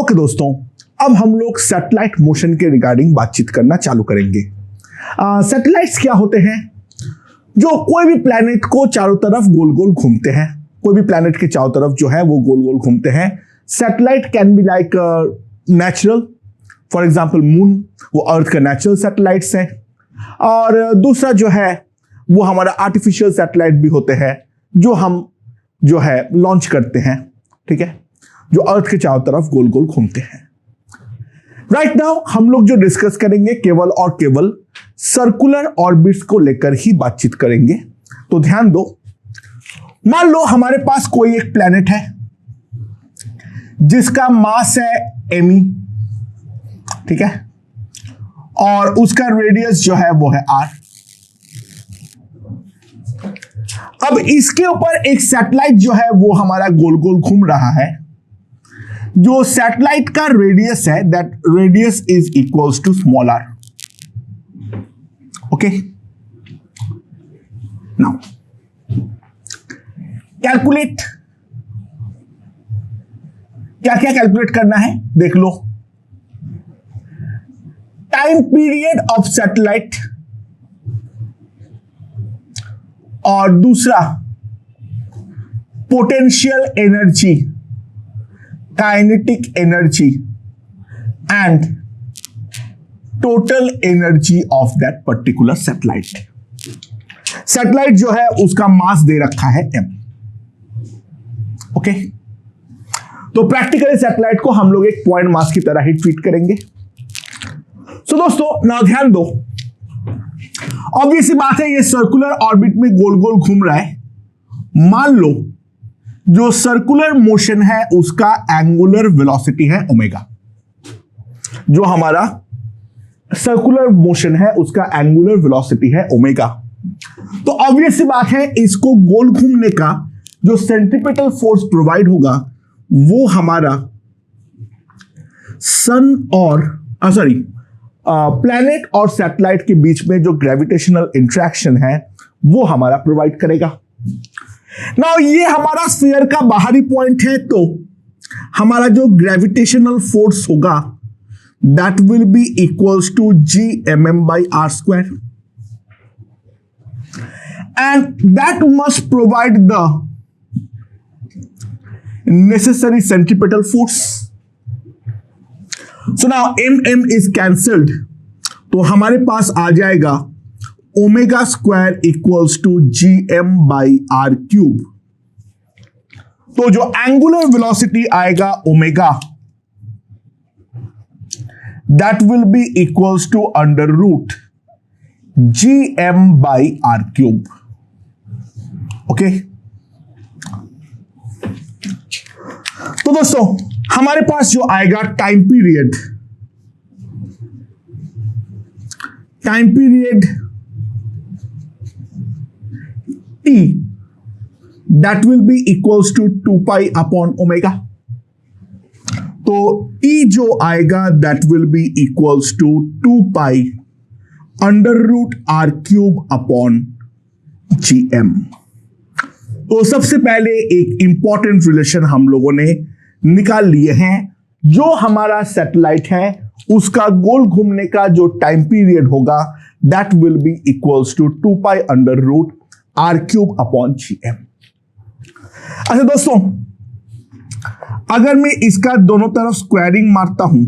Okay दोस्तों, अब हम लोग सैटेलाइट मोशन के रिगार्डिंग बातचीत करना चालू करेंगे। सैटेलाइट्स क्या होते हैं? जो कोई भी प्लैनेट को चारों तरफ गोल गोल घूमते हैं, कोई भी प्लैनेट के चारों तरफ जो है वो गोल गोल घूमते हैं। Satellite can be like natural, for example moon, वो अर्थ का नेचुरल सैटेलाइट्स है। और दूसरा जो है वो हमारा आर्टिफिशियल सैटेलाइट भी होते हैं, जो हम जो है लॉन्च करते हैं, ठीक है, जो अर्थ के चारों तरफ गोल गोल घूमते हैं। राइट नाउ हम लोग जो डिस्कस करेंगे केवल और केवल सर्कुलर ऑर्बिट्स को लेकर ही बातचीत करेंगे। तो ध्यान दो, मान लो हमारे पास कोई एक प्लैनेट है जिसका मास है एमी, ठीक है, और उसका रेडियस जो है वो है आर। अब इसके ऊपर एक सैटेलाइट जो है वो हमारा गोल गोल घूम रहा है। जो सैटेलाइट का रेडियस है, that radius is equals to small R. Okay, now calculate, क्या क्या कैलकुलेट करना है देख लो। टाइम पीरियड ऑफ सैटेलाइट, और दूसरा potential energy, kinetic energy and total energy of that particular satellite. Satellite जो है उसका मास दे रखा है m। ओके, तो प्रैक्टिकली सैटेलाइट को हम लोग एक पॉइंट मास की तरह ही ट्रीट करेंगे। सो दोस्तों ना ध्यान दो, ऑब्वियस सी बात है ये सर्कुलर ऑर्बिट में गोल गोल घूम रहा है। मान लो जो सर्कुलर मोशन है उसका एंगुलर वेलोसिटी है ओमेगा। जो हमारा सर्कुलर मोशन है उसका एंगुलर वेलोसिटी है ओमेगा। तो ऑब्वियस सी बात है इसको गोल घूमने का जो सेंट्रीपिटल फोर्स प्रोवाइड होगा वो हमारा सन और प्लैनेट और सैटेलाइट के बीच में जो ग्रेविटेशनल इंटरेक्शन है वो हमारा प्रोवाइड करेगा। नाउ ये हमारा स्फीयर का बाहरी पॉइंट है, तो हमारा जो ग्रेविटेशनल फोर्स होगा that will be equals to Gmm/r², and that must provide the necessary centripetal force. So now m is cancelled, तो हमारे पास आ जाएगा ω² इक्वल्स टू Gm/r³। तो जो एंगुलर वेलोसिटी आएगा omega that will be equals to √Gm/r³। Okay, तो दोस्तों हमारे पास जो आएगा time period T, that will be equals to 2π/ω। तो T जो आएगा that will be equals to 2π√r³/Gm। तो सबसे पहले एक इंपॉर्टेंट रिलेशन हम लोगों ने निकाल लिए हैं। जो हमारा सैटेलाइट है उसका गोल घूमने का जो टाइम पीरियड होगा that will be equals to 2π√r³/Gm। अच्छा दोस्तों, अगर मैं इसका दोनों तरफ स्क्वायरिंग मारता हूं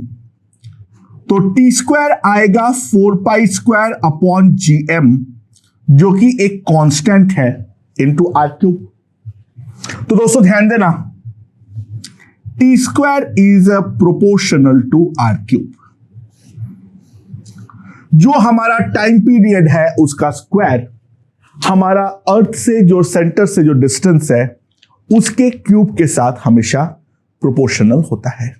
तो T² आएगा 4π² जो कि एक कांस्टेंट है इनटू r³। तो दोस्तों ध्यान देना, T² is proportional to r³। जो हमारा टाइम पीरियड है उसका स्क्वायर हमारा अर्थ से जो सेंटर से जो डिस्टेंस है उसके क्यूब के साथ हमेशा प्रोपोर्शनल होता है।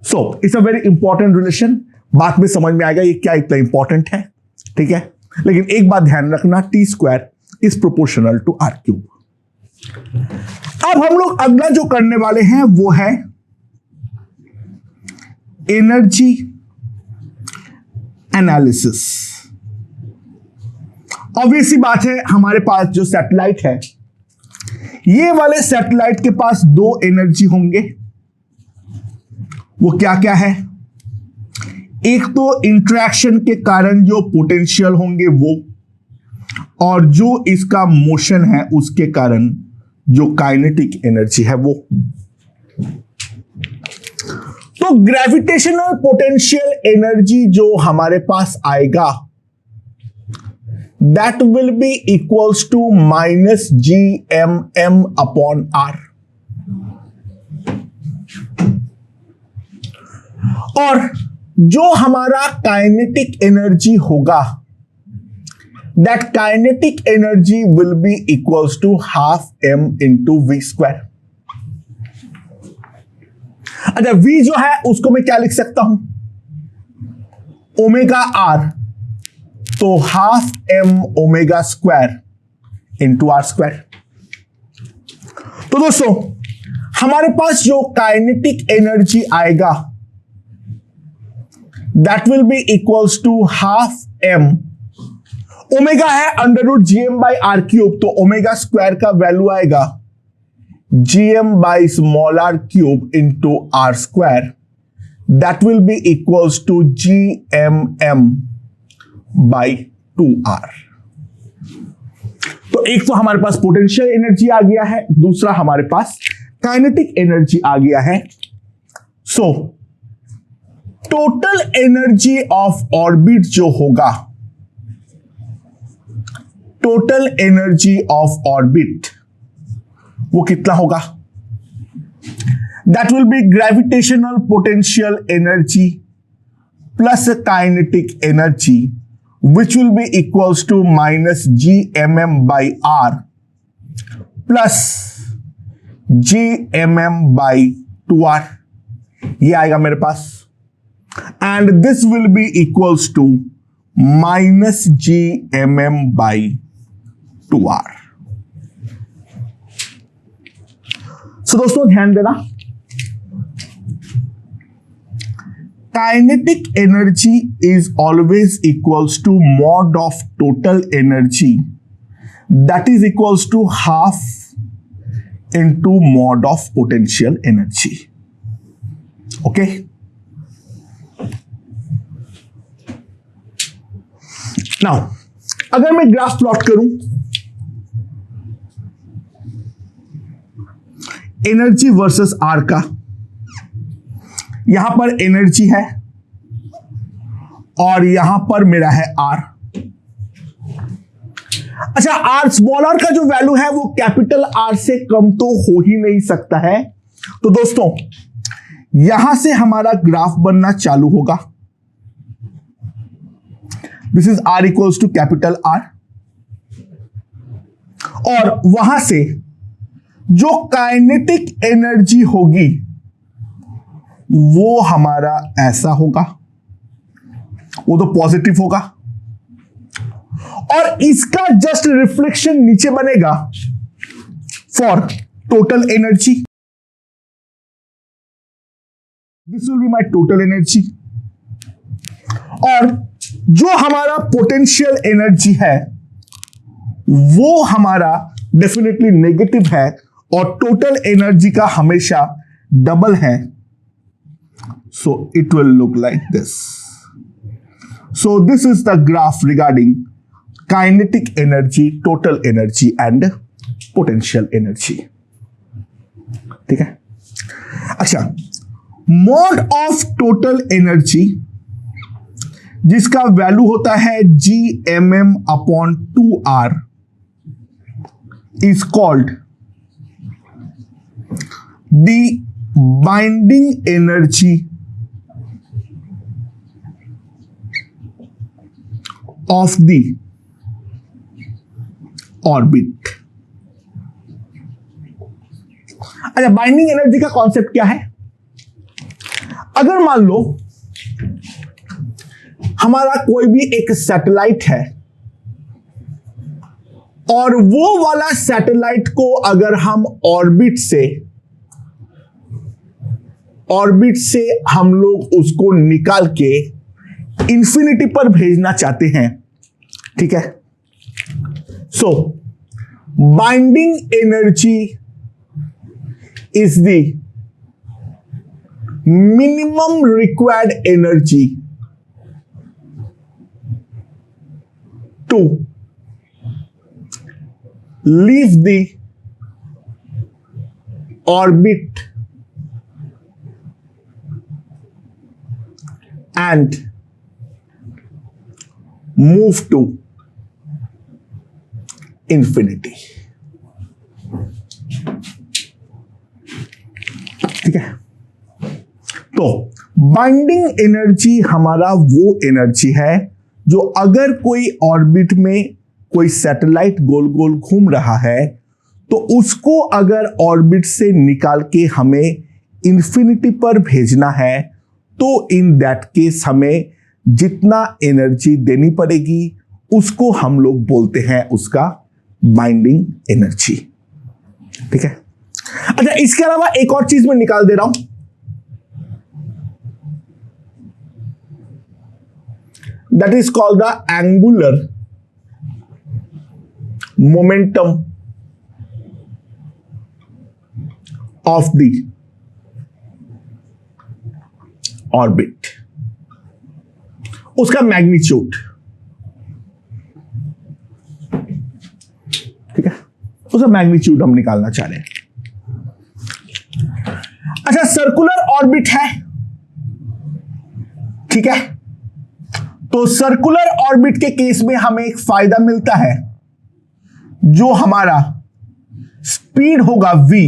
So it's a very important relation. बाद में समझ में आएगा ये क्या इतना इंपॉर्टेंट है, ठीक है, लेकिन एक बात ध्यान रखना, T² is proportional to r³। अब हम लोग अगला जो करने वाले हैं वो है एनर्जी एनालिसिस। ऑब्वियसली बात है हमारे पास जो सैटेलाइट है, ये वाले सैटेलाइट के पास दो एनर्जी होंगे। वो क्या क्या है? एक तो इंटरेक्शन के कारण जो पोटेंशियल होंगे वो, और जो इसका मोशन है उसके कारण जो काइनेटिक एनर्जी है वो। तो ग्रेविटेशनल पोटेंशियल एनर्जी जो हमारे पास आएगा that will be equals to minus GMM upon R। और जो हमारा काइनेटिक एनर्जी होगा that kinetic energy will be equals to half m into V square. अच्छा, V जो है उसको मैं क्या लिख सकता हूं? ओमेगा R, तो half m omega square into R square. तो दोस्तों हमारे पास जो काइनेटिक एनर्जी आएगा that will be equals to half m, omega है under root GM by R cube, तो ओमेगा स्क्वायर का वैल्यू आएगा GM by small r cube into R square, that will be equals to GMM by 2R। तो एक तो हमारे पास potential energy आ गया है, दूसरा हमारे पास काइनेटिक एनर्जी आ गया है। So total energy of orbit जो होगा, टोटल एनर्जी ऑफ ऑर्बिट वो कितना होगा? That will be gravitational potential energy plus kinetic energy which will be equals to minus GMM by R plus GMM by 2R। ये आएगा मेरे पास, and this will be equals to minus GMM by 2R। So दोस्तों ध्यान देना, kinetic energy is always equals to mod of total energy that is equals to half into mod of potential energy. Okay, now अगर मैं graph plot करूं energy versus R का, यहां पर energy है और यहां पर मेरा है R। अच्छा, R स्मॉल r का जो वैल्यू है वो कैपिटल R से कम तो हो ही नहीं सकता है। तो दोस्तों यहां से हमारा ग्राफ बनना चालू होगा। This is R equals to capital R, और वहां से जो काइनेटिक एनर्जी होगी वो हमारा ऐसा होगा, वो तो पॉजिटिव होगा, और इसका जस्ट रिफ्लेक्शन नीचे बनेगा for total energy. This will be my total energy, और जो हमारा पोटेंशियल एनर्जी है वो हमारा डेफिनेटली नेगेटिव है, और टोटल एनर्जी का हमेशा डबल है। So it will look like this. So this is the graph regarding kinetic energy, total energy and potential energy. ठीक है। अच्छा, मॉड ऑफ टोटल एनर्जी जिसका वैल्यू होता है GMM upon 2R is called the binding energy of the orbit। अच्छा, binding energy का concept क्या है? अगर मान लो हमारा कोई भी एक सैटेलाइट है और वो वाला सैटेलाइट को अगर हम ऑर्बिट से हम लोग उसको निकाल के इंफिनिटी पर भेजना चाहते हैं, ठीक है। So binding energy is the minimum required energy to leave the orbit and move to infinity. ठीक है, तो बाइंडिंग एनर्जी हमारा वो एनर्जी है जो अगर कोई ऑर्बिट में कोई सैटेलाइट गोल गोल घूम रहा है तो उसको अगर ऑर्बिट से निकाल के हमें इंफिनिटी पर भेजना है तो इन दैट केस हमें जितना एनर्जी देनी पड़ेगी उसको हम लोग बोलते हैं उसका बाइंडिंग एनर्जी। ठीक है, अच्छा इसके अलावा एक और चीज मैं निकाल दे रहा हूं, that is called the angular momentum of the orbit, उसका मैग्नीट्यूड। ठीक है, उसका मैग्नीट्यूड हम निकालना चाह रहे हैं। अच्छा, सर्कुलर ऑर्बिट है, ठीक है, तो सर्कुलर ऑर्बिट के केस में हमें एक फायदा मिलता है, जो हमारा स्पीड होगा v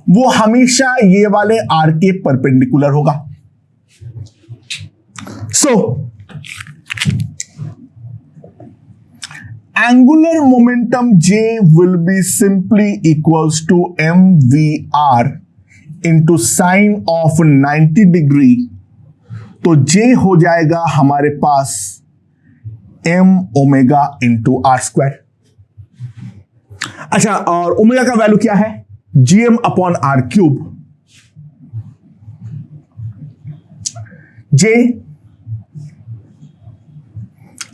वो हमेशा ये वाले आर के परपेंडिकुलर होगा। सो angular momentum J will be simply equals to mvr into sine of 90 degree, तो J हो जाएगा हमारे पास m omega into R square. अच्छा, और ओमेगा का वैल्यू क्या है? gm upon R cube. J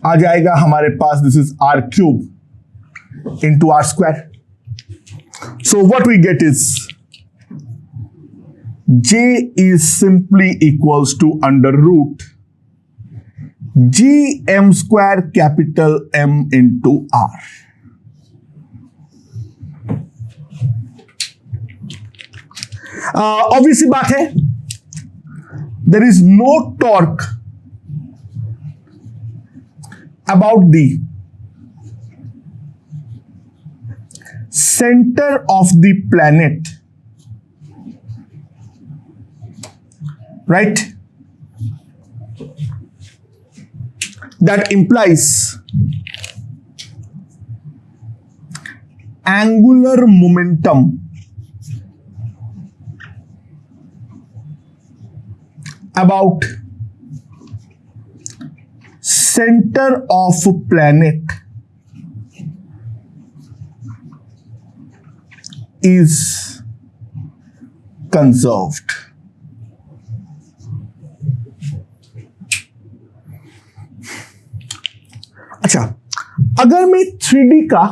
आ जाएगा हमारे पास, this is R cube into R square. So what we get is J is simply equals to under root gm square capital M into R। Obviously बात है, there is no torque about the center of the planet, right? That implies angular momentum about center of planet is conserved। अच्छा, अगर मैं 3D का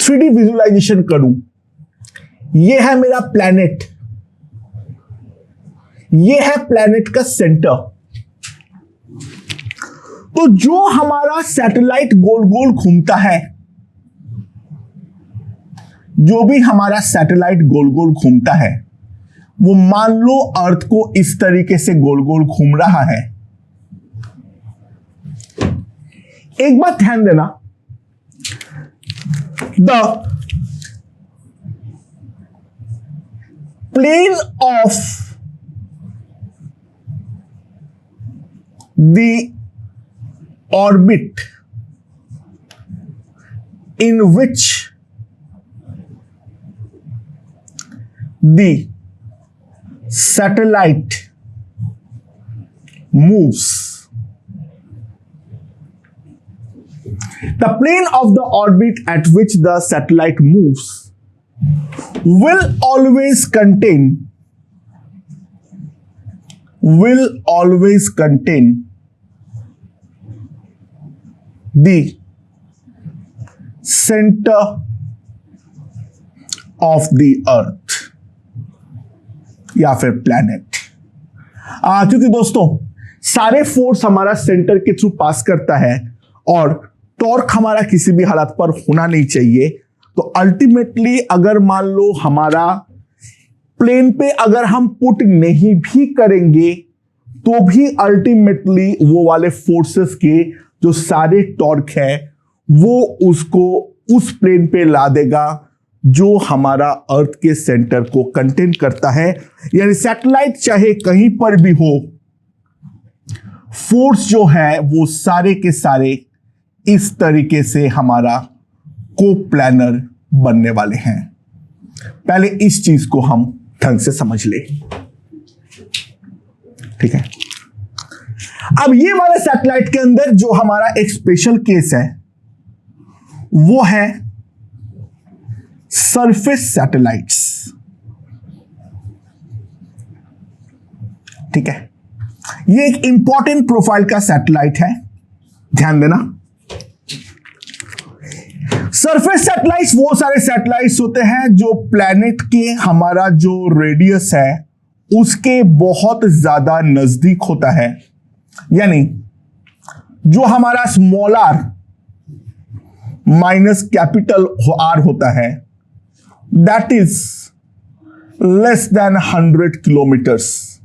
3D visualisation करूं, यह है मेरा प्लैनेट, यह है प्लैनेट का सेंटर, तो जो हमारा सैटेलाइट गोल गोल घूमता है, जो भी हमारा सैटेलाइट गोल गोल घूमता है, वो मान लो अर्थ को इस तरीके से गोल गोल घूम रहा है। एक बात ध्यान देना, the plane of the orbit in which the satellite moves, the plane of the orbit at which the satellite moves will always contain the center of the earth। या फिर प्लैनेट। क्योंकि दोस्तों सारे फोर्स हमारा सेंटर के through pass करता है और टॉर्क हमारा किसी भी हालत पर होना नहीं चाहिए। तो अल्टीमेटली अगर मान लो हमारा प्लेन पे अगर हम पुट नहीं भी करेंगे तो भी अल्टीमेटली वो वाले फोर्सेस के जो सारे टॉर्क है वो उसको उस प्लेन पे ला देगा जो हमारा अर्थ के सेंटर को कंटेन करता है। यानी सैटेलाइट चाहे कहीं पर भी हो, फोर्स जो है वो सारे के सारे इस तरीके से हमारा कोप्लैनर बनने वाले हैं। पहले इस चीज को हम ढंग से समझ ले, ठीक है। अब ये वाले सैटेलाइट के अंदर जो हमारा एक स्पेशल केस है वो है सरफेस सैटेलाइट्स, ठीक है। ये एक इंपॉर्टेंट प्रोफाइल का सैटेलाइट है, ध्यान देना। सरफेस सैटेलाइट्स वो सारे सैटेलाइट्स होते हैं जो प्लैनेट के हमारा जो रेडियस है उसके बहुत ज्यादा नजदीक होता है। यानी जो हमारा small R minus capital R होता है that is less than 100 kilometres.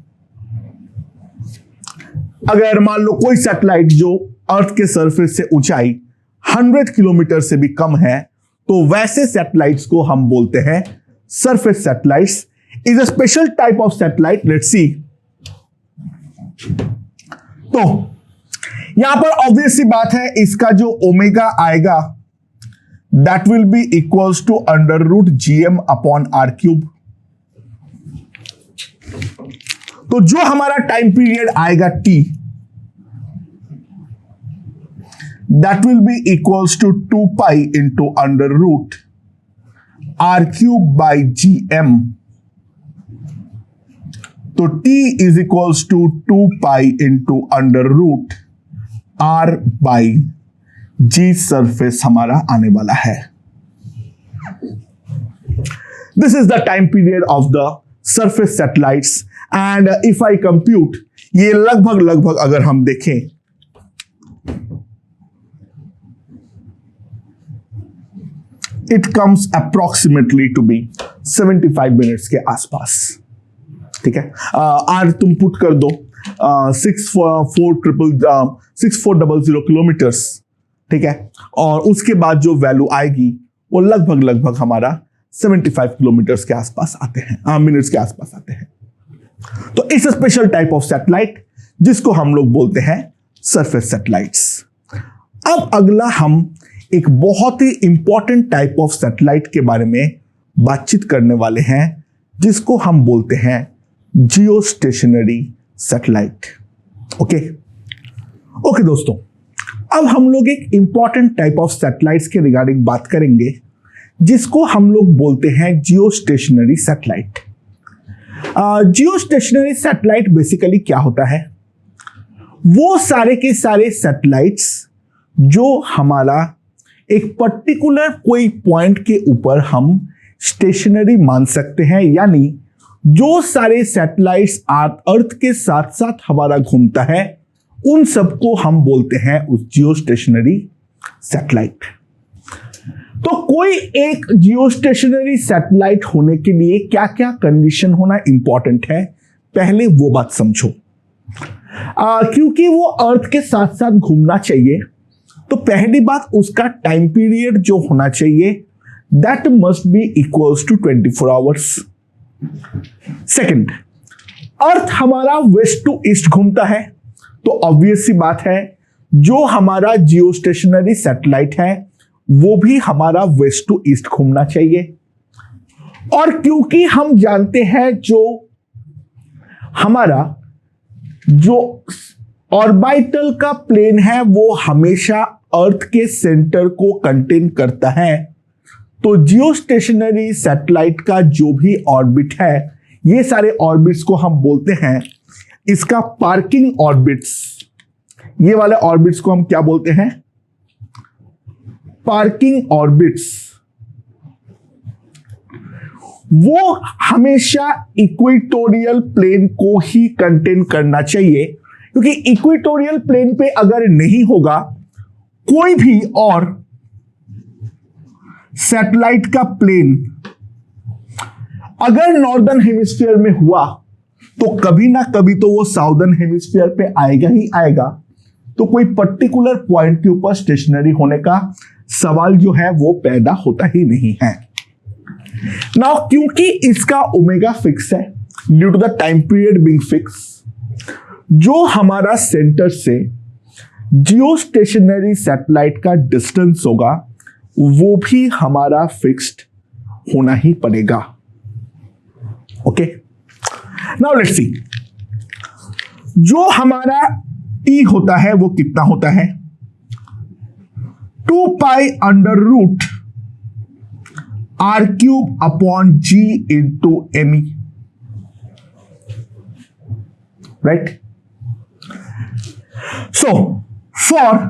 अगर मान लो कोई सैटेलाइट जो अर्थ के सरफेस से ऊंचाई 100 किलोमीटर से भी कम है तो वैसे सैटेलाइट्स को हम बोलते हैं surface satellites. Is a special type of satellite. Let's see. तो यहां पर ऑब्वियस सी बात है इसका जो ओमेगा आएगा that will be equals to √GM upon r³। तो जो हमारा टाइम पीरियड आएगा t that will be equals to 2 pi into √r³ by gm। तो t is equals to 2 pi into √r by g surface हमारा आने वाला है। This is the time period of the surface satellites and if I compute, ये लगभग अगर हम देखें it comes approximately to be 75 minutes के आसपास, ठीक है। आर तुम पुट कर दो 6400 किलोमीटर्स, ठीक है। और उसके बाद जो वैल्यू आएगी वो लगभग हमारा 75 किलोमीटर्स के आसपास आते हैं, मिनट्स के आसपास आते हैं। तो इस स्पेशल टाइप ऑफ सैटेलाइट जिसको हम लोग बोलते हैं सरफेस सैटेलाइट्स। अब अगला हम एक बहुत ही इंपॉर्टेंट टाइप ऑफ सैटेलाइट के बारे में बातचीत करने वाले हैं जिसको हम बोलते हैं जियोस्टेशनरी सैटेलाइट। ओके दोस्तों, अब हम लोग एक इंपॉर्टेंट टाइप ऑफ सैटेलाइट्स के रिगार्डिंग बात करेंगे जिसको हम लोग बोलते हैं geostationary satellite. Geostationary satellite basically क्या होता है? वो सारे के सारे सैटेलाइट्स जो हमारा एक पर्टिकुलर कोई पॉइंट के ऊपर हम स्टेशनरी मान सकते हैं, यानी जो सारे सैटेलाइट्स अर्थ के साथ साथ हमारा घूमता है उन सबको हम बोलते हैं उस जियोस्टेशनरी सैटेलाइट। तो कोई एक जियोस्टेशनरी सैटेलाइट होने के लिए क्या क्या कंडीशन होना इंपॉर्टेंट है, पहले वो बात समझो। क्योंकि वो अर्थ के साथ साथ घूमना चाहिए तो पहली बात उसका टाइम पीरियड जो होना चाहिए that must be equals to 24 hours. Second, earth हमारा वेस्ट टू ईस्ट घूमता है तो ऑब्वियस सी बात है जो हमारा जियोस्टेशनरी सैटेलाइट है वो भी हमारा वेस्ट टू ईस्ट घूमना चाहिए। और क्योंकि हम जानते हैं जो हमारा जो ऑर्बिटल का प्लेन है वो हमेशा अर्थ के सेंटर को कंटेन करता है, तो जियोस्टेशनरी सैटेलाइट का जो भी ऑर्बिट है ये सारे ऑर्बिट्स को हम बोलते हैं इसका पार्किंग ऑर्बिट्स। ये वाले ऑर्बिट्स को हम क्या बोलते हैं? Parking orbits. वो हमेशा इक्वेटोरियल प्लेन को ही कंटेन करना चाहिए, क्योंकि इक्वेटोरियल प्लेन पे अगर नहीं होगा कोई भी और सैटेलाइट का प्लेन अगर नॉर्दर्न हेमिस्फीयर में हुआ तो कभी ना कभी तो वो साउदर्न हेमिस्फीयर पे आएगा ही आएगा, तो कोई पर्टिकुलर पॉइंट के ऊपर स्टेशनरी होने का सवाल जो है वो पैदा होता ही नहीं है। नाउ क्योंकि इसका ओमेगा फिक्स है due to the time period being fix, जो हमारा सेंटर से जियो स्टेशनरी सैटेलाइट का डिस्टेंस होगा वो भी हमारा फिक्स्ड होना ही पड़ेगा। ओके, नाउ लेट्स सी, जो हमारा टी होता है वो कितना होता है, 2 pi under root r³ upon g into M, right. So for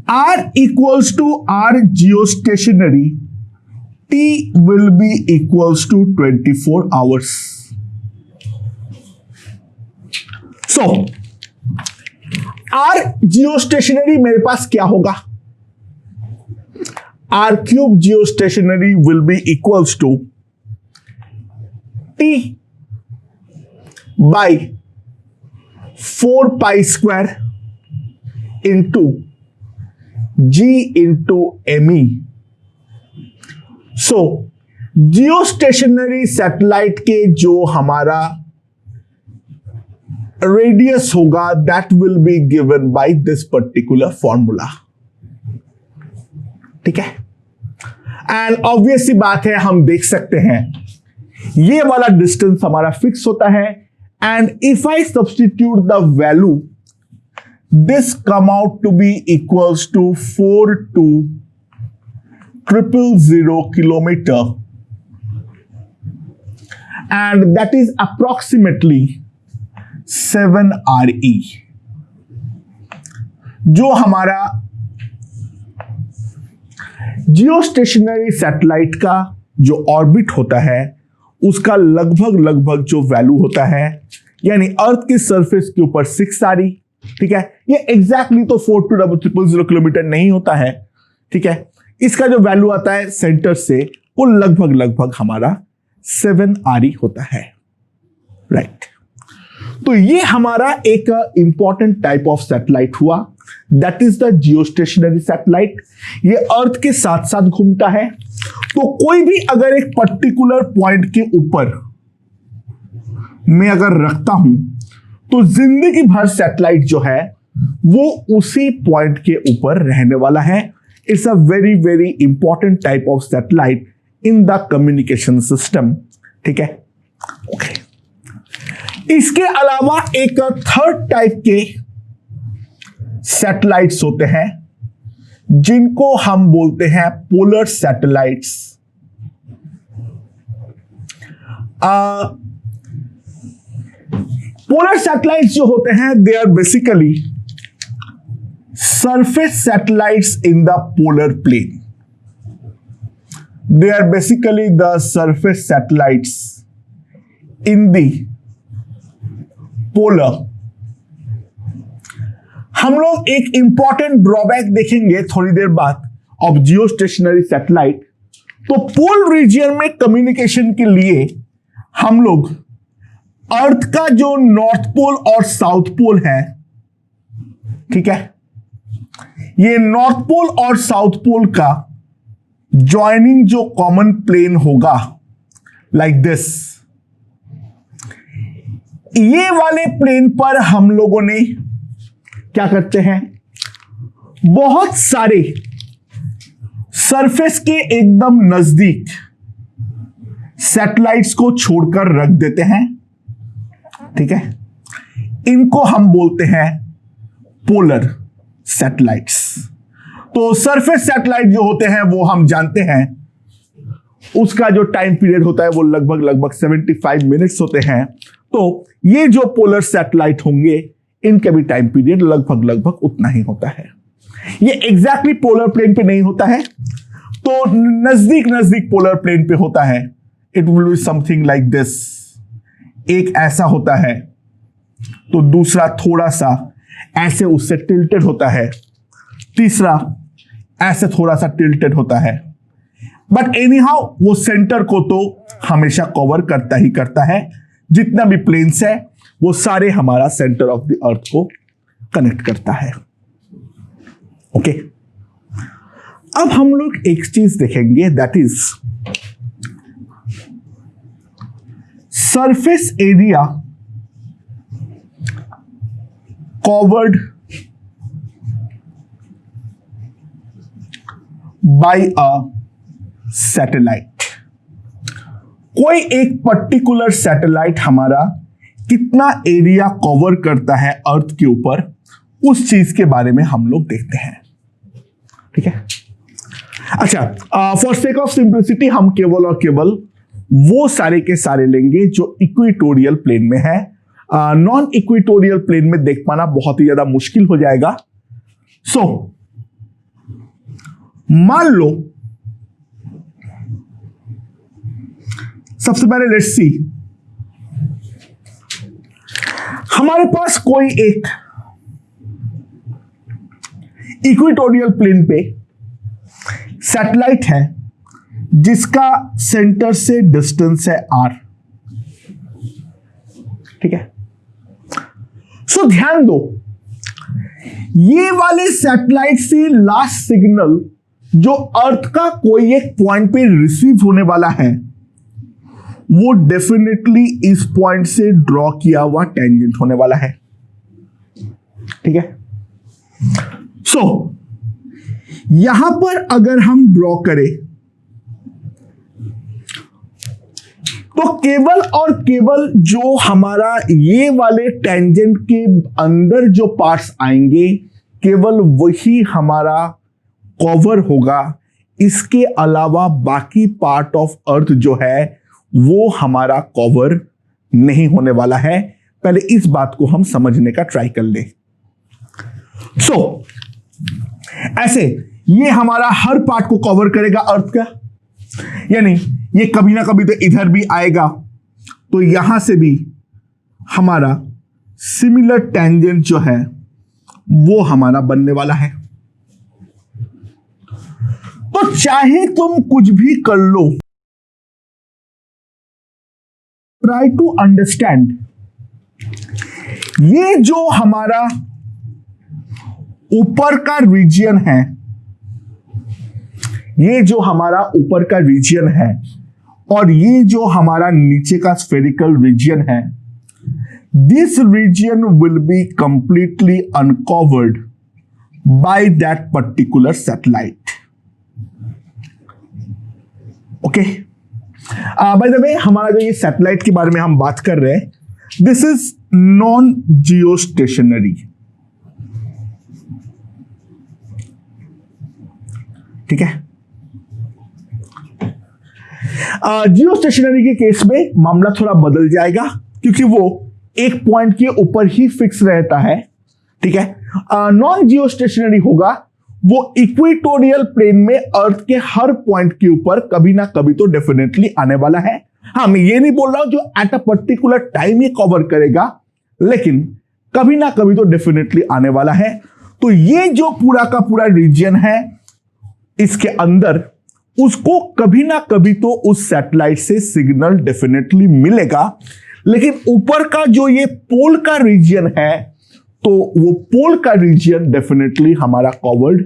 r equals to r geostationary, t will be equals to 24 hours. So r geostationary मेरे पास क्या होगा, r³ geostationary will be equals to t by 4 pi square into g into me। So Jio stationery satellite के जो हमारा radius होगा that will be given by this particular formula, ठीक है। And obvious सी बात है, हम देख सकते हैं ये वाला डिस्टेंस हमारा फिक्स होता है, and if I substitute the value this come out to be equals to 4,200,000 kilometer, and that is approximately 7 RE। जो हमारा जियो स्टेशनरी सैटेलाइट का जो ऑर्बिट होता है उसका लगभग जो वैल्यू होता है, यानी अर्थ की सरफेस के ऊपर 6 RE, ठीक है। ये एग्जैक्टली तो 4,200,000 किलोमीटर नहीं होता है, ठीक है। इसका जो वैल्यू आता है सेंटर से वो लगभग हमारा 7 RE होता है, राइट। तो ये हमारा एक इंपॉर्टेंट टाइप ऑफ सैटेलाइट हुआ, that is the Jio stationery satellite. ये अर्थ के साथ साथ घूमता है, तो कोई भी अगर एक पर्टिकुलर पॉइंट के ऊपर मैं अगर रखता हूं तो जिंदगी भर सैटेलाइट जो है वो उसी पॉइंट के ऊपर रहने वाला है। It's a very important type of satellite in the communication system, ठीक है। ओके, इसके अलावा एक थर्ड टाइप के सैटेलाइट्स होते हैं जिनको हम बोलते हैं पोलर सैटेलाइट्स। पोलर सैटेलाइट्स जो होते हैं they are basically surface satellites in the polar plane. They are basically the surface satellites in the polar. हम लोग एक इंपॉर्टेंट ड्रॉबैक देखेंगे थोड़ी देर बाद ऑफ जियो स्टेशनरी सैटेलाइट। तो पोल रीजियन में कम्युनिकेशन के लिए हम लोग अर्थ का जो नॉर्थ पोल और साउथ पोल है, ठीक है, ये नॉर्थ पोल और साउथ पोल का ज्वाइनिंग जो कॉमन प्लेन होगा लाइक दिस, ये वाले प्लेन पर हम लोगों ने क्या करते हैं, बहुत सारे सरफेस के एकदम नजदीक सैटेलाइट्स को छोड़कर रख देते हैं, ठीक है। इनको हम बोलते हैं पोलर सैटेलाइट्स। तो सरफेस सैटेलाइट जो होते हैं वो हम जानते हैं उसका जो टाइम पीरियड होता है वो लगभग 75 मिनट्स होते हैं। तो ये जो पोलर सैटेलाइट होंगे इनका भी टाइम पीरियड लगभग उतना ही होता है। ये एग्जैक्टली पोलर प्लेन पे नहीं होता है, तो नजदीक नजदीक पोलर प्लेन पे होता है, it will be something like this. एक ऐसा होता है तो दूसरा थोड़ा सा ऐसे उससे टिल्टेड होता है, तीसरा ऐसे थोड़ा सा टिल्टेड होता है। बट एनी हाउ वो सेंटर को तो हमेशा कवर करता ही करता है। जितना भी प्लेन्स है वो सारे हमारा सेंटर ऑफ द अर्थ को कनेक्ट करता है। ओके, अब हम लोग एक चीज देखेंगे, that is surface area covered by a satellite. कोई एक पर्टिकुलर सैटेलाइट हमारा कितना एरिया कवर करता है अर्थ के ऊपर, उस चीज के बारे में हम लोग देखते हैं। ठीक है, अच्छा, फॉर सेक ऑफ सिंप्लिसिटी हम केवल और केवल वो सारे के सारे लेंगे जो इक्वेटोरियल प्लेन में है। नॉन इक्वेटोरियल प्लेन में देख पाना बहुत ही ज्यादा मुश्किल हो जाएगा। सो मान लो, सबसे पहले लेट्स सी, हमारे पास कोई एक इक्वेटोरियल प्लेन पे सैटेलाइट है जिसका सेंटर से डिस्टेंस है r। ठीक है, सो ध्यान दो, ये वाले सैटेलाइट से लास्ट सिग्नल जो अर्थ का कोई एक पॉइंट पे रिसीव होने वाला है वो डेफिनेटली इस पॉइंट से ड्रॉ किया हुआ टेंजेंट होने वाला है। ठीक है, सो यहां पर अगर हम ड्रॉ करें तो केवल और केवल जो हमारा ये वाले टेंजेंट के अंदर जो पार्ट्स आएंगे केवल वही हमारा कवर होगा। इसके अलावा बाकी पार्ट ऑफ अर्थ जो है वो हमारा कवर नहीं होने वाला है। पहले इस बात को हम समझने का ट्राई कर ले। सो ऐसे ये हमारा हर पार्ट को कवर करेगा अर्थ का, यानी ये कभी ना कभी तो इधर भी आएगा, तो यहां से भी हमारा सिमिलर टेंजेंट जो है वो हमारा बनने वाला है। तो चाहे तुम कुछ भी कर लो, ट्राई टू अंडरस्टैंड, ये जो हमारा ऊपर का रीजन है, ये जो हमारा ऊपर का रीजन है और ये जो हमारा नीचे का स्फेरिकल रीजन है, this region will be completely uncovered by that particular satellite. Okay, by the way हमारा जो ये सैटेलाइट के बारे में हम बात कर रहे हैं, दिस इज नॉन जियोस्टेशनरी। ठीक है, जियो स्टेशनरी के केस में मामला थोड़ा बदल जाएगा क्योंकि वो एक पॉइंट के ऊपर ही फिक्स रहता है। ठीक है, नॉन जियो स्टेशनरी होगा वो इक्वेटोरियल प्लेन में अर्थ के हर पॉइंट के ऊपर कभी ना कभी तो डेफिनेटली आने वाला है। हाँ, मैं ये नहीं बोल रहा हूं जो एट अ पर्टिकुलर टाइम ये कवर करेगा, लेकिन कभी ना कभी तो डेफिनेटली आने वाला है। तो ये जो पूरा का पूरा रीजन है इसके अंदर, उसको कभी ना कभी तो उस सैटेलाइट से सिग्नल डेफिनेटली मिलेगा, लेकिन ऊपर का जो ये पोल का रीजन है तो वो पोल का रीजन डेफिनेटली हमारा कवर्ड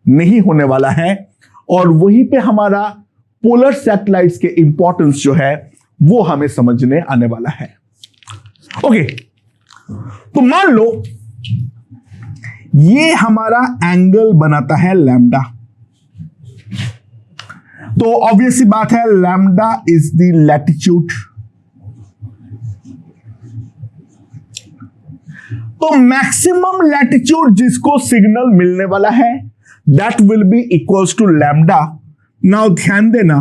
नहीं होने वाला है। और वहीं पे हमारा पोलर सैटेलाइट्स के इंपॉर्टेंस जो है वो हमें समझने आने वाला है। ओके, तो मान लो ये हमारा एंगल बनाता है लैम्डा, तो ऑब्वियस सी बात है लैम्डा इज द लैटिट्यूड। तो मैक्सिमम लैटिट्यूड जिसको सिग्नल मिलने वाला है that will be equals to lambda. Now ध्यान देना,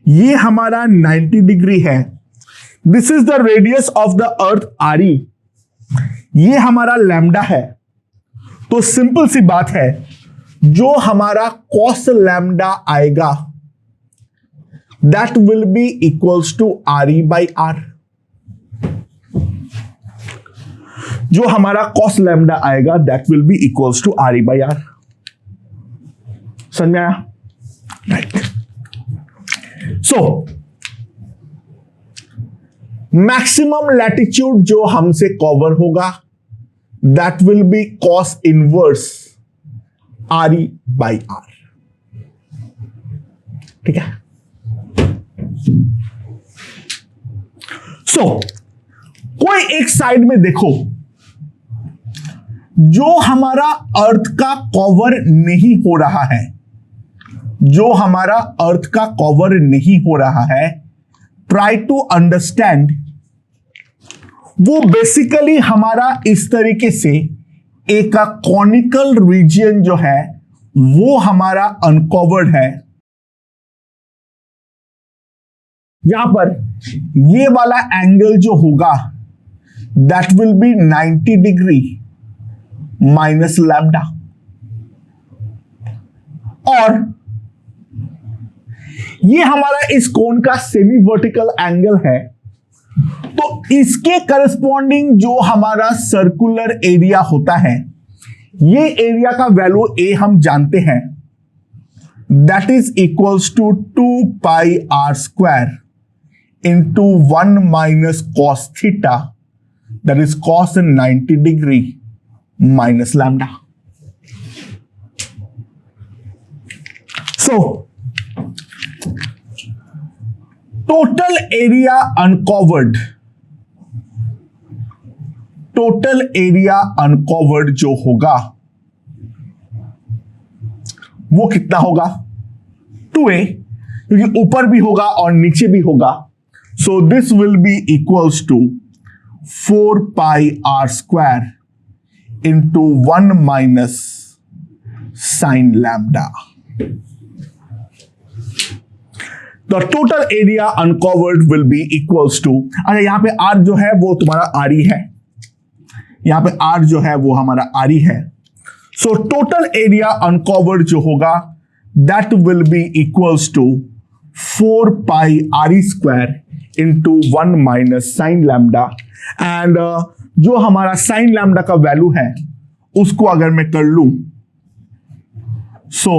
ये हमारा 90 डिग्री है, this is the radius of the earth आरी, ये हमारा लैम्डा है। तो सिंपल सी बात है, जो हमारा कॉस लैम्डा आएगा that will be equals to R E by R. जो हमारा कॉस लैम्डा आएगा that will be equals to R E by R. समझ में आया? राइट। सो मैक्सिमम लैटिट्यूड जो हमसे कवर होगा that will be cos inverse R E by R. ठीक है। सो कोई एक साइड में देखो, जो हमारा अर्थ का कवर नहीं हो रहा है, जो हमारा अर्थ का कवर नहीं हो रहा है, ट्राई टू अंडरस्टैंड। वो बेसिकली हमारा इस तरीके से एक कॉनिकल रीजन जो है वो हमारा अनकवर्ड है। यहां पर ये वाला एंगल जो होगा that will B 90 degree minus lambda, और ये हमारा इस कोन का सेमी वर्टिकल एंगल है। तो इसके करस्पॉन्डिंग जो हमारा सर्कुलर एरिया होता है, ये एरिया का वैल्यू ए हम जानते हैं, that is equals to 2 pi R square into 1 minus cos theta, that is cos 90 degree minus lambda. So total area uncovered, total area uncovered जो होगा वो कितना होगा? 2a, क्योंकि ऊपर भी होगा और नीचे भी होगा। So this will be equals to 4 pi R square into 1 minus sine lambda. The total area uncovered will be equals to, अच्छा यहां पे R जो है वो तुम्हारा RE है, यहां पे R जो है वो हमारा RE है। So total area uncovered जो होगा that will be equals to 4 pi RE square into 1 minus sin lambda, and जो हमारा sin lambda का वैल्यू है उसको अगर मैं कर लूं, so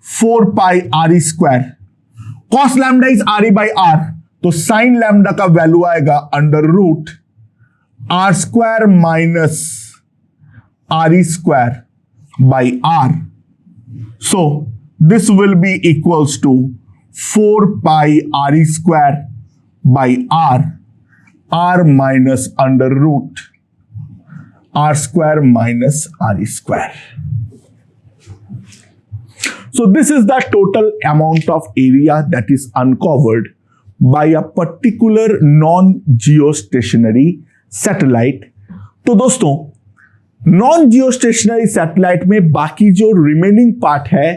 4 pi RE square, cos lambda is RE by R, तो sin lambda का वैल्यू आएगा under root R square minus RE square by R। So this will be equals to 4 pi RE square by R, R minus under root R square minus RE square. So this is the total amount of area that is uncovered by a particular non-geostationary satellite। तो दोस्तों non-geostationary satellite में बाकी जो remaining part है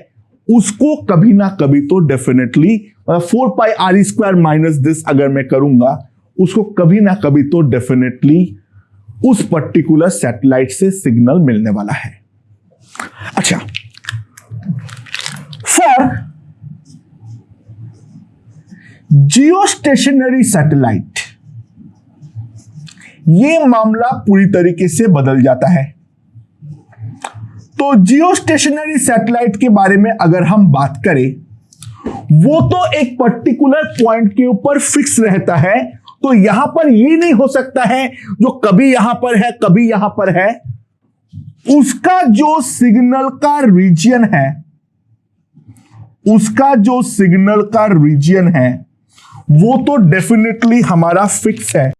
उसको कभी ना कभी तो definitely 4 pi RE square minus this अगर मैं करूंगा उसको कभी ना कभी तो डेफिनेटली उस पर्टिकुलर सैटेलाइट से सिग्नल मिलने वाला है। अच्छा, For geostationary satellite ये मामला पूरी तरीके से बदल जाता है। तो जियोस्टेशनरी सैटेलाइट के बारे में अगर हम बात करें, वो तो एक पर्टिकुलर पॉइंट के ऊपर फिक्स रहता है। तो यहां पर ये नहीं हो सकता है जो कभी यहां पर है कभी यहां पर है। उसका जो सिग्नल का रीजन है, उसका जो सिग्नल का रीजन है वो तो डेफिनेटली हमारा फिक्स है।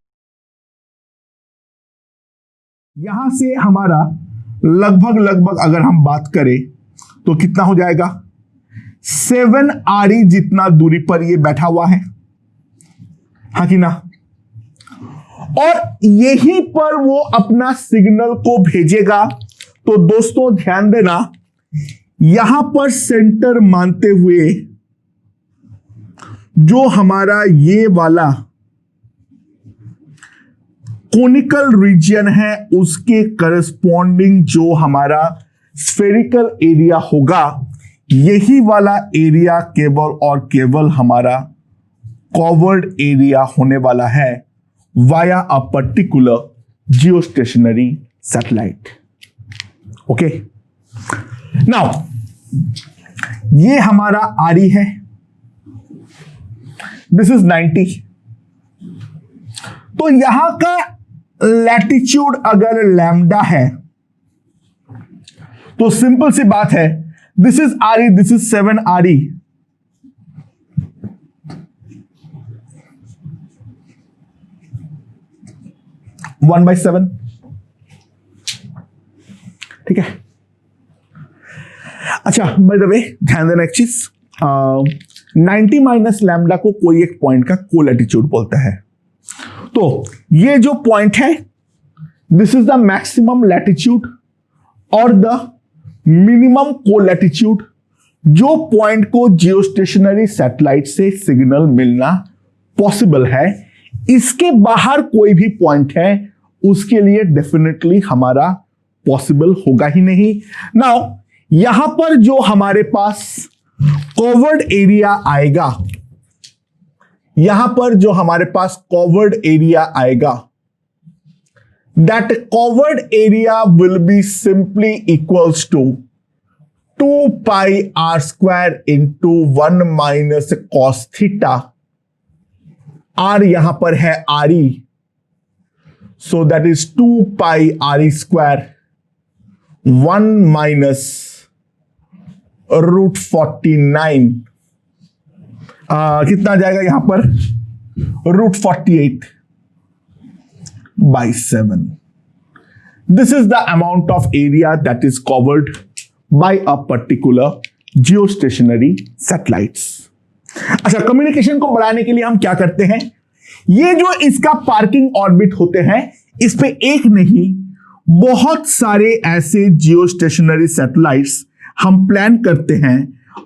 यहां से हमारा लगभग अगर हम बात करें तो कितना हो जाएगा, 7 RE जितना दूरी पर ये बैठा हुआ है, हाँ कि ना। और यहीं पर वो अपना सिग्नल को भेजेगा। तो दोस्तों ध्यान देना, यहां पर सेंटर मानते हुए जो हमारा ये वाला कोनिकल रीजन है उसके करस्पॉन्डिंग जो हमारा स्फेरिकल एरिया होगा, यही वाला एरिया केवल और केवल हमारा कवर्ड एरिया होने वाला है वाया अ particular geostationary satellite. Okay, now ये हमारा आरी है, दिस इज 90। तो यहां का लैटिट्यूड अगर लैम्डा है तो सिंपल सी बात है, दिस इज आरी, दिस इज 7 आरी। वन बाई 7, ठीक है। अच्छा, बाय द वे ध्यान देना एक चीज, 90 माइनस लैम्डा को कोई एक पॉइंट का कोलैटिट्यूड बोलता है। तो ये जो पॉइंट है, this is the maximum latitude और द मिनिमम कोलैटिट्यूड जो पॉइंट को जियोस्टेशनरी सैटेलाइट से सिग्नल मिलना पॉसिबल है। इसके बाहर कोई भी पॉइंट है उसके लिए डेफिनेटली हमारा पॉसिबल होगा ही नहीं। नाउ यहां पर जो हमारे पास कवर्ड एरिया आएगा, यहां पर जो हमारे पास कवर्ड एरिया आएगा, that covered area will be simply equals to 2 pi R square into 1 minus cos theta. R यहां पर है आरी, so that is 2 pi R square 1 minus root 49, कितना जाएगा यहां पर, root 48 by 7। This is the amount of area that is covered by a particular geostationary satellites. अच्छा, communication को बढ़ाने के लिए हम क्या करते हैं, ये जो इसका पार्किंग ऑर्बिट होते हैं, इस पे एक नहीं बहुत सारे ऐसे जियोस्टेशनरी सैटेलाइट्स हम प्लान करते हैं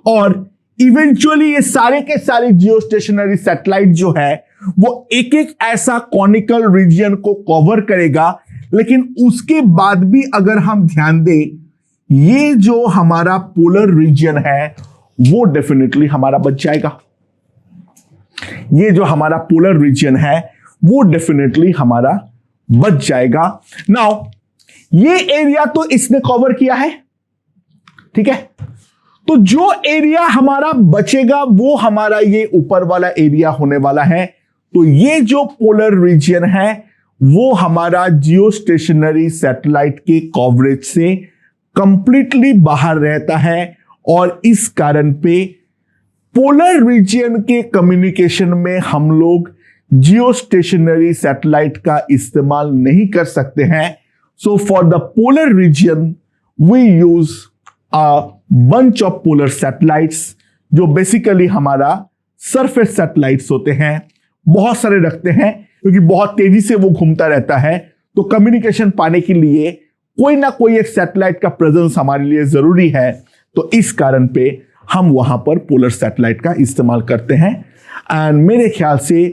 और इवेंचुअली ये सारे के सारे जियोस्टेशनरी सैटेलाइट जो है वो एक एक ऐसा कॉनिकल रीजन को कवर करेगा। लेकिन उसके बाद भी अगर हम ध्यान दें, ये जो हमारा पोलर रीजन है वो डेफिनेटली हमारा बच जाएगा। ये जो हमारा पोलर रीजन है वो डेफिनेटली हमारा बच जाएगा। नाउ ये एरिया तो इसने कवर किया है, ठीक है। तो जो एरिया हमारा बचेगा वो हमारा ये ऊपर वाला एरिया होने वाला है। तो ये जो पोलर रीजन है वो हमारा जियोस्टेशनरी सैटेलाइट के कवरेज से कंप्लीटली बाहर रहता है और इस कारण पे पोलर रीजन के कम्युनिकेशन में हम लोग जियोस्टेशनरी सैटेलाइट का इस्तेमाल नहीं कर सकते हैं। So for the polar region we use a bunch of polar satellites, जो बेसिकली हमारा सरफेस सैटेलाइट्स होते हैं, बहुत सारे रखते हैं क्योंकि बहुत तेजी से वो घूमता रहता है। तो कम्युनिकेशन पाने के लिए कोई ना कोई एक सैटेलाइट का प्रेजेंस हमारे लिए जरूरी है। तो इस कारण पे हम वहां पर पोलर सैटेलाइट का इस्तेमाल करते हैं। एंड मेरे ख्याल से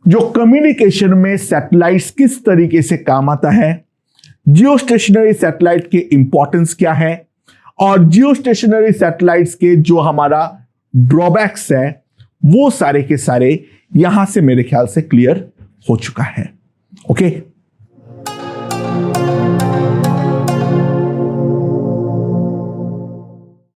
जो कम्युनिकेशन में सैटेलाइट्स किस तरीके से काम आता है, जियोस्टेशनरी सैटेलाइट के इंपॉर्टेंस क्या है और जियोस्टेशनरी सैटेलाइट्स के जो हमारा ड्रॉबैक्स है, वो सारे के सारे यहां से मेरे ख्याल से क्लियर हो चुका है। ओके।